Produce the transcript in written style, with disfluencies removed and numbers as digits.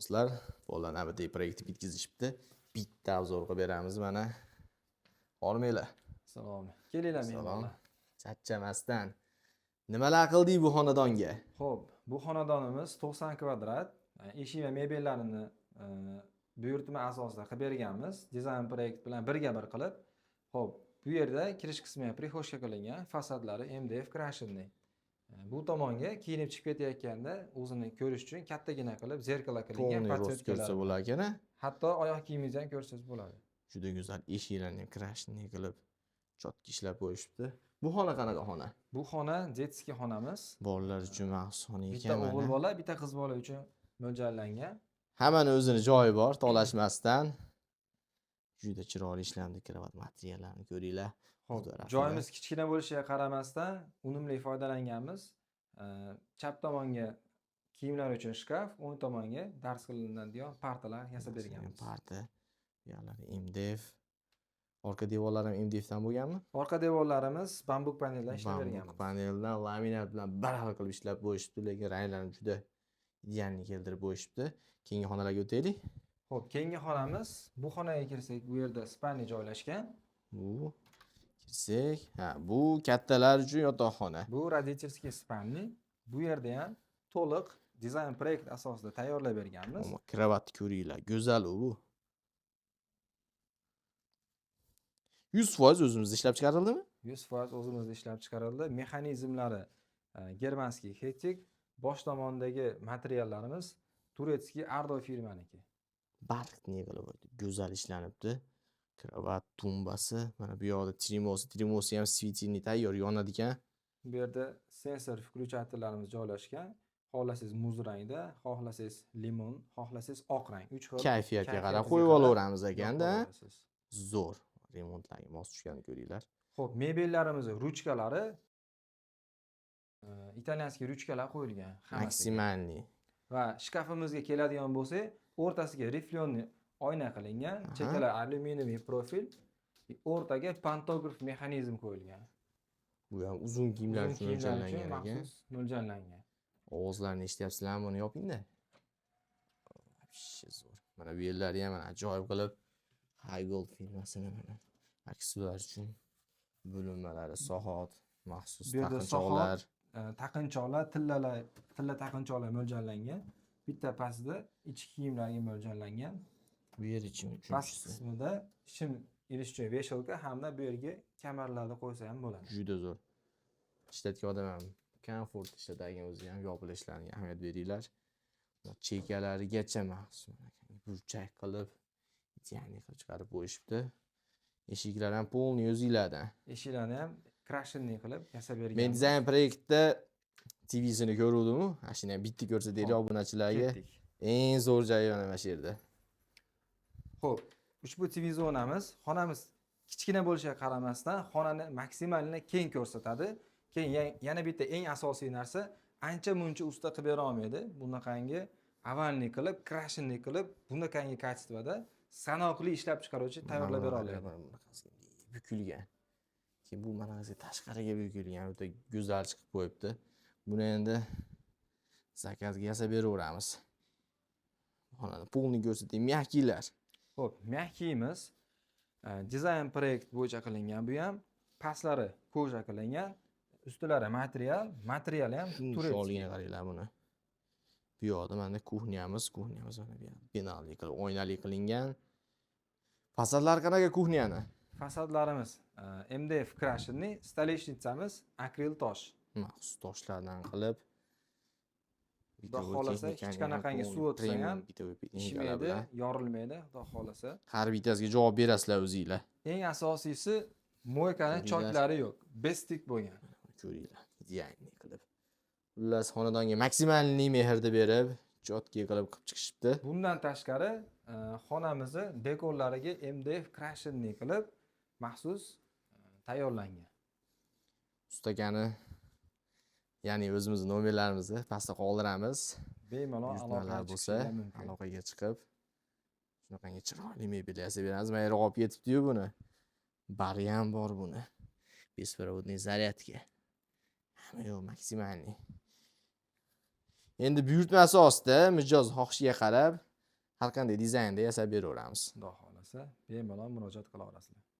do'stlar. Bolalar navbatdagi proyektni bitkazishibdi. Bitta obzor qilib beramiz mana. Hormanglar. Salom. Kelinglar Salom. mehmonlar. Charchamasdan. Nimalar qildik bu xonadonga? Xo'p, bu xonadonimiz 90 kvadrat. Eshik va mebellarini buyurtma asosida qilib berganmiz. Dizayn proyekt bilan birga bir qilib. Xo'p, bu yerda kirish qismi prixoshka qilingan, fasadlari MDF krashinli. Bu tomonga kiyinib chiqib ketayotganda o'zini ko'rish uchun kattagina qilib zerkala qilingan ko'rsa bo'lar ekan. Hatto oyoq kiyimingizni ham ko'rsangiz bo'ladi. Juda go'zal eshiklarni krashni qilib chotki ishlab qo'yishibdi. Bu xona qanaqa xona? Bu xona detskiy xonamiz. Bolalar uchun maxsus xona ekan. Bitta o'g'il bola, bitta qiz bola uchun mo'ljallangan. Hammani o'zini joyi bor, tolashmasdan. Juda chiroyli ishlanadi, kravat materiallarini ko'ringlar. Xo'p, joyimiz kichkina bo'lishiga qaramasdan unumli foydalanganmiz. Chap tomonga kiyimlar uchun shkaf, o'ng tomonga dars qilinadigan partalar yasab berganmiz. Parta, yo'llar MDF. Orqa devorlar ham MDF dan bo'lganmi? Orqa devorlarimiz bambuk paneldan ishlab berganmiz. Bambuk paneldan laminat bilan baravar qilib ishlab qo'yishibdi, lekin ranglarni juda idealni keltirib qo'yishibdi. Keyingi xonalarga o'taylik. Xo'p, keyingi xonamiz, bu xonaga kirsak, bu yerda spalni joylashgan. Bu kirsak, bu kattalar uchun yotoqxona. Bu родительский spalni. Bu yerda ham to'liq dizayn proyekt asosida tayyorlab berganmiz. Kravat ko'ringlar, go'zal u. 100% o'zimizda ishlab chiqarildimi? 100% o'zimizda ishlab chiqarildi. Mexanizmlari germanskiy Hetik, bosh tomondagi materiallarimiz turetskiy Ardo firmaniki. Barqni qilib go'zal ishlanibdi. Kravat tumbasi, mana bu yoqda trimosi ham svetini tayyor yonadi ekan. Bu yerda sensor включателlarimiz joylashgan. Xohlasangiz muz rangda, xohlasangiz limon, xohlasangiz oq rang. 3 xil. Kayfiyatga qarab qo'yib olaveramiz ekanda. Zo'r. Remontlarga mos tushganini ko'ringlar. Xo'p, mebellarimiz ruchkalari italyanskiy ruchkalar qo'yilgan. Maksimalniy. Va shkafimizga keladigan bo'lsak, o'rtasiga riflyonli oyna qilingan, chekkalar alyuminiy profil, o'rtaga pantograf mexanizm qo'yilgan. Bu ham uzun kiyimlar uchun mo'ljallangan ekan. Mo'ljallangan. Ovozlarni eshityapsizlarmi? Buni yoping-da. Zo'r. Mana bu yerlarni ham ajoyib qilib High Gold firmasini mana aksiylar uchun bo'linmalari, sohot, maxsus taqinchoqlar, taqinchoqlar, tilla taqinchoqlar mo'ljallangan. Bitta pastida ichki kiyimlarga mo'ljallangan. Bu yer uchun past qismida shim ilish uchun veshelka hamda bu yerga kamarlarni qo'ysa ham bo'ladi. Juda zo'r. Ishlatgan odam ham komfort ishlatadigan o'zi ham yopilishlarga ahamiyat beringlar. Chekalarigacha maxsus burchak qilib ya'ni qilib chiqarib qo'yishibdi. Eshiklar ham polniy o'zinglardan. Eshiklarni ham krashinli qilib yasab bergan. Men dizayn proyektda TV'sini ko'ruvdim-ku. Mashina bitta ko'rsataylik obunachilarga. Eng zo'r joyi mana shu yerda. Xo'p, ushbu TV zonamiz, xonamiz kichkina bo'lishiga qaramasdan xonani maksimalni keng ko'rsatadi. Keyin yana bitta eng asosiy narsa, ancha-muncha usta qilib bera olmaydi. Bunaqangi avalni qilib, krashinli qilib, bunaqangi kачествоda sanoqli ishlab chiqaruvchi tayyorlab bera oladi. Bukilgan. Keyin bu manasiga tashqariga bukilgan, o'ta go'zal chiqib qo'yibdi. Buni endi zakazga yasab beraveramiz. Xonani polni ko'rsating, mягкийlar. Xo'p, mягкийimiz dizayn proyekt bo'yicha qilingan. Bu ham pastlari koja qilingan, ustilari material ham turetskiy. Qaranglar buni. Bu yoqda mana kuxnyamiz mana bu binali qilib, oynali qilingan. Fasadlar qanaqa kuxnyani? Fasadlarimiz MDF krashinli, stoleshnicamiz akril tosh. Maxsus toshlardan qilib Xudo xolasa hech qanaqangi suv o'tsa ham ishmaydi, yorilmaydi, xudo xolasa. Har bittasiga javob berasizlar o'zingizlar. Eng asosiysi mo'ykani choklari yo'q, bestik bo'lgan. Ko'ringlar, idealni qilib. Xullas xonadonga maksimalniy mehrni berib, chotki qilib chiqishibdi. Bundan tashqari xonamizni dekorlariga MDF krashinli qilib maxsus tayyorlangan. Ustakani ya'ni o'zimizning nomerlarimizni pastda qoldiramiz. Bemalol aloqa bo'lsa, aloqaga chiqib shunaqangi chiroyli mebel yasab beramiz. Men yerga olib ketibdi-yu buni. Bari ham bor buni. Беспроводный zaryadka. Hamma yo'q maksimalniy. Endi buyurtma asosida mijoz xohishiga qarab har qanday dizaynda yasab beraveramiz. Xudo xolasa bemalol murojaat qila olasizlar.